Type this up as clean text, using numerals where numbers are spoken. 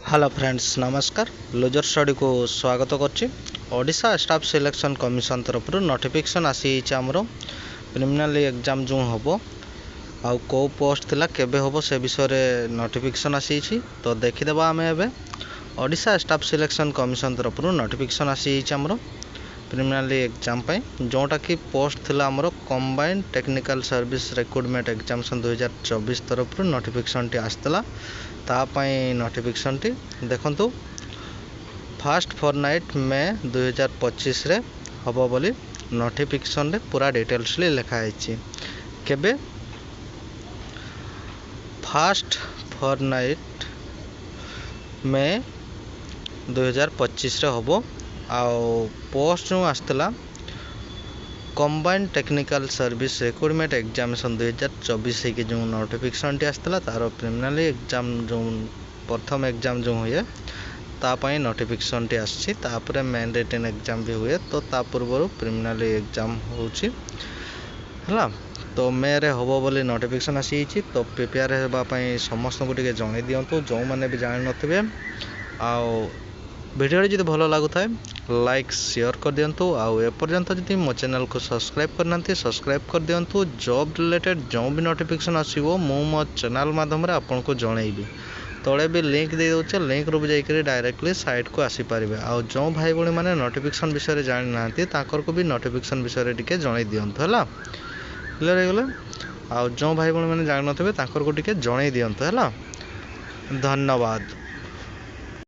Hello friends नमस्कार loser study को स्वागत करछी स्टाफ सिलेक्शन कमिशन तरफ नोटिफिकेशन आसी आमर प्रिलिमिनरी एग्जाम जो हम आउ को पोस्ट थिला केबे होबो से विषय नोटिफिकेशन आसी तो देखीदेवा आम एवं ओडिशा स्टाफ सिलेक्शन कमिशन तरफ नोटिफिकेशन आसी आमर प्रिलिमिनरी एग्जाम जोटा कि पोस्ट थिला आमर combined technical service recruitment examination 2024 तरफ नोटिफिकेशन टी आसला तापाई नोटिफिकेशन टी देखंतु फास्ट फॉरनाइट मे 2025 रे हबो बोली नोटिफिकेशन रे पूरा डिटेल्स लिखाई केबे फास्ट फॉरनाइट मे 2025 रे हबो आउ पोस्ट जो आसला combined technical service recruitment examination 2024 के जो नोटिफिकेशन टी आसला तार प्रिलिमिनरी एग्जाम जो प्रथम एग्जाम जो हुए तापाई नोटिफिकेशन टी आसी तापर मेन रिटन एग्जाम भी हुए तो ता पूर्व प्रिलिमिनरी एग्जाम होची हला तो मे रे हबो बोली नोटिफिकेशन आसी तो प्रिपेयर हेबा पई समस्त को टिके जणाई दियंतु जो माने भी जानि नथिबे आउ वीडियो जब भल लगुए लाइक शेयर कर दिंतु आउ एपर्यंत जब मो चैनल को सब्सक्राइब करना सब्सक्राइब कर दिंतु जॉब रिलेटेड जो भी नोटिफिकेशन आसो मो चैनल माध्यम आपन को जनइबी तले भी लिंक दे दौचे लिंक रू जाकर डायरेक्टली साइट को आसीपारे आउ जो भाई भाई मैंने नोटिफिकेशन विषय जानी ना को भी नोटिफिकेशन विषय टी जन दिंतु है क्लियर हो गले आउ जो भाई भाई मैंने जान थे को टी जन दिंतु है धन्यवाद।